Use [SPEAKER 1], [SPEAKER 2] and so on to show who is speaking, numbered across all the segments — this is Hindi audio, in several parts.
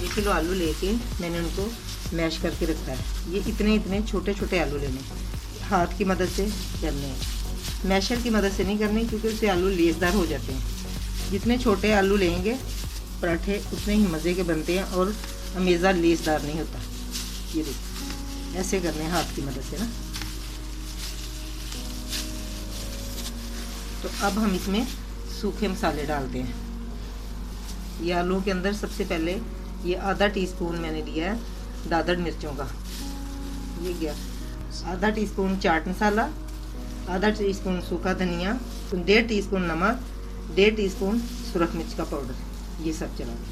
[SPEAKER 1] 1 किलो आलू लेके मैंने उनको मैश करके रखा है। ये इतने इतने छोटे छोटे आलू लेने, हाथ की मदद से करने हैं, मैशर की मदद से नहीं करने, क्योंकि उससे आलू लेसदार हो जाते हैं। जितने छोटे आलू लेंगे पराठे उतने ही मज़े के बनते हैं और हमेशा लेसदार नहीं होता। ये देखिए ऐसे करने हैं हाथ की मदद से ना। तो अब हम इसमें सूखे मसाले डालते हैं। ये आलू के अंदर सबसे पहले ये आधा टीस्पून मैंने लिया है दादड़ मिर्चों का, ये गया आधा टीस्पून चाट मसाला, आधा टीस्पून सूखा धनिया, 1.5 टीस्पून नमक, 1.5 टीस्पून सुरख मिर्च का पाउडर, ये सब चला गया।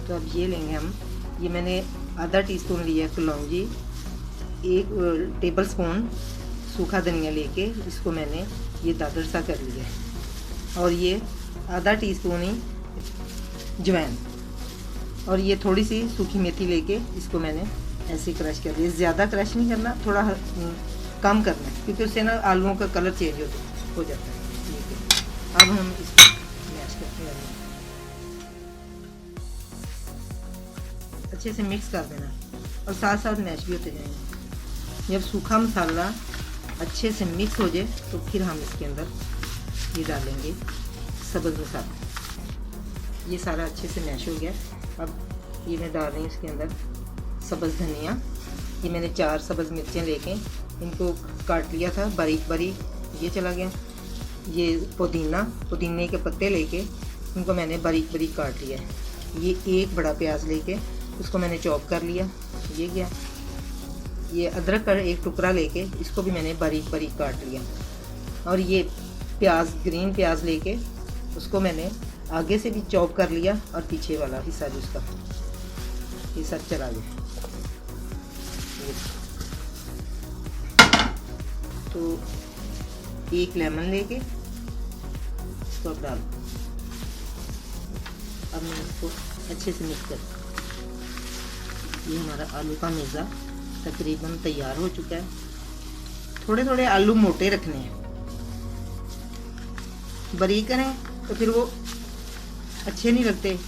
[SPEAKER 1] तो अब ये लेंगे हम, ये मैंने आधा टीस्पून लिया कलौंजी, 1 टेबल स्पून सूखा धनिया लेके इसको मैंने ये दादड़ सा कर लिया है, और ये आधा टीस्पून ही अजवाइन, और ये थोड़ी सी सूखी मेथी लेके इसको मैंने ऐसे क्रश कर लिया। ज़्यादा क्रश नहीं करना, थोड़ा कम करना है, क्योंकि उससे ना आलूओं का कलर चेंज हो जाता है। अब हम इसको मैश करते हैं, अच्छे से मिक्स कर देना और साथ साथ मैश भी होते जाएंगे। जब सूखा मसाला अच्छे से मिक्स हो जाए तो फिर हम इसके अंदर ये डालेंगे सब्ज़ मसाला। ये सारा अच्छे से मैश हो गया। अब ये मैं डाल रही हूँ इसके अंदर सब्ज़ धनिया। ये मैंने 4 सब्ज़ मिर्चें लेके इनको काट लिया था बारीक बारीक, ये चला गया। ये पुदीने के पत्ते लेके इनको मैंने बारीक बारीक काट लिया है। ये 1 बड़ा प्याज लेके उसको मैंने चॉप कर लिया, ये गया। ये अदरक का 1 टुकड़ा लेके इसको भी मैंने बारीक बारीक काट लिया, और ये प्याज ग्रीन प्याज लेके उसको मैंने आगे से भी चॉप कर लिया, और पीछे वाला हिस्सा भी उसका ये सब चला गया। तो 1 लेमन लेके इसको अब डाल, अब मैं इसको अच्छे से मिक्स कर। ये हमारा आलू का मेज़ा तकरीबन तैयार हो चुका है। थोड़े थोड़े आलू मोटे रखने हैं, बारीक करें तो फिर वो अच्छे नहीं लगते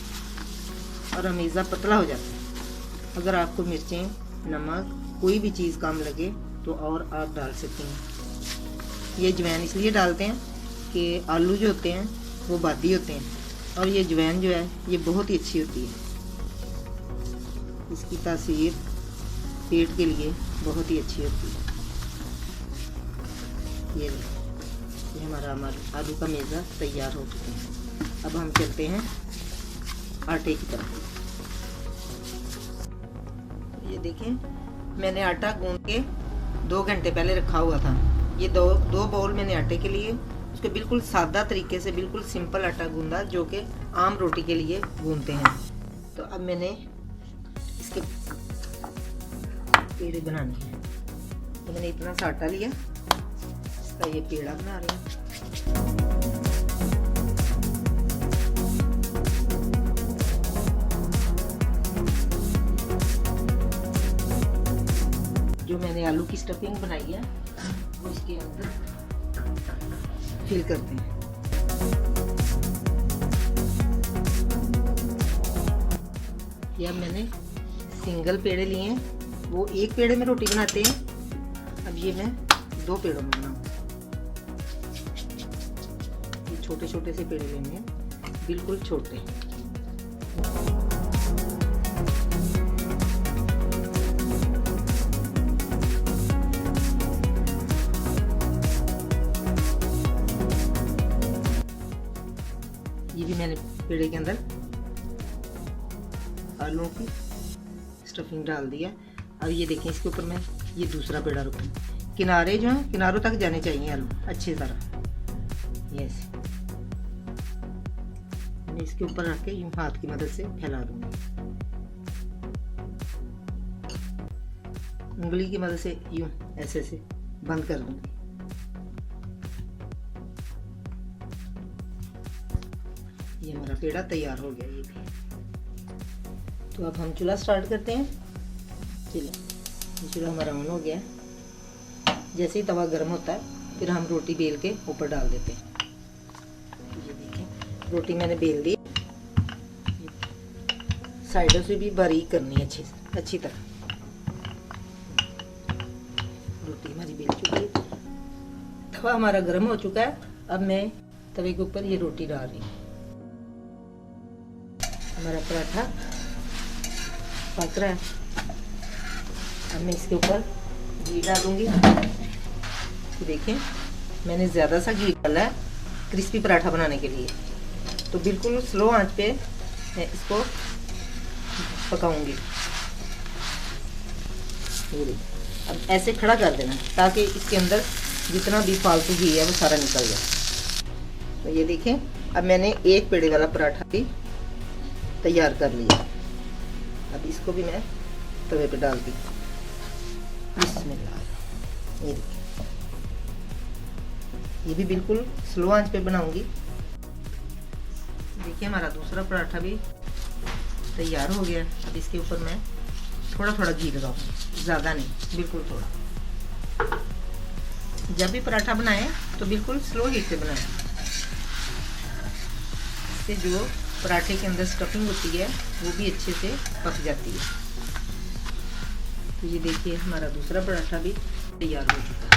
[SPEAKER 1] और अमेज़ा पतला हो जाता है। अगर आपको मिर्चें, नमक, कोई भी चीज़ कम लगे तो और आप डाल सकते हैं। ये अजवाइन इसलिए डालते हैं कि आलू जो होते हैं वो बादी होते हैं, और ये अजवाइन जो है ये बहुत ही अच्छी होती है। इसकी तासीर पेट के लिए बहुत ही अच्छी होती है। ये हमारा आलू का मेज़ा तैयार हो चुका है। अब हम चलते हैं आटे की तरफ। ये देखें, मैंने आटा गूंद के 2 घंटे पहले रखा हुआ था। ये दो बाउल मैंने आटे के लिए, उसको बिल्कुल सादा तरीके से बिल्कुल सिंपल आटा गूंदा, जो कि आम रोटी के लिए गूंदते हैं। तो अब मैंने इसके पेड़े बनाने हैं। तो मैंने इतना सा आटा लिया, इसका ये पेड़ा बना रही हूँ। जो मैंने आलू की स्टफिंग बनाई है वो इसके अंदर फिल करते हैं। ये अब मैंने सिंगल पेड़े लिए हैं, वो 1 पेड़े में रोटी बनाते हैं। अब ये मैं 2 पेड़ों में बनाऊँ। ये छोटे छोटे से पेड़े लेने हैं, बिल्कुल छोटे। ये भी मैंने पेड़े के अंदर आलूओं की स्टफिंग डाल दिया। अब ये देखें, इसके ऊपर मैं ये दूसरा पेड़ा रखूँ। किनारे जो हैं, किनारों तक जाने चाहिए आलू अच्छी तरह। ये ऐसे मैं इसके ऊपर रख के यूँ हाथ की मदद से फैला दूंगी, उंगली की मदद से यूँ ऐसे से बंद कर दूंगी। ये हमारा पेड़ा तैयार हो गया। ये भी तो अब हम चूल्हा स्टार्ट करते हैं। चलिए, चूल्हा हमारा ऑन हो गया। जैसे ही तवा गर्म होता है फिर हम रोटी बेल के ऊपर डाल देते हैं। ये देखें, रोटी मैंने बेल दी। साइडों से भी बारीक करनी है अच्छी तरह। रोटी हमारी बेल चुकी है, तवा हमारा गर्म हो चुका है। अब मैं तवे के ऊपर ये रोटी डाल रही हूँ। हमारा पराठा पक रहा है। अब मैं इसके ऊपर घी डालूंगी। देखें, मैंने ज़्यादा सा घी डाला है क्रिस्पी पराठा बनाने के लिए। तो बिल्कुल स्लो आंच पे मैं इसको पकाऊंगी। अब ऐसे खड़ा कर देना ताकि इसके अंदर जितना भी फालतू घी है वो सारा निकल जाए। तो ये देखें, अब मैंने एक पेड़े वाला पराठा भी तैयार कर लिया। अब इसको भी मैं तवे पे डाल दी। बिस्मिल्लाह। ये देखिए, ये भी बिल्कुल स्लो आंच पे बनाऊंगी। देखिए, हमारा दूसरा पराठा भी तैयार हो गया। अब इसके ऊपर मैं थोड़ा थोड़ा घी लगाऊंगी, ज़्यादा नहीं, बिल्कुल थोड़ा। जब भी पराठा बनाएं तो बिल्कुल स्लो हीट पे बनाएं। इससे जो पराठे के अंदर स्टफिंग होती है वो भी अच्छे से पक जाती है। तो ये देखिए, हमारा दूसरा पराठा भी तैयार हो चुका है।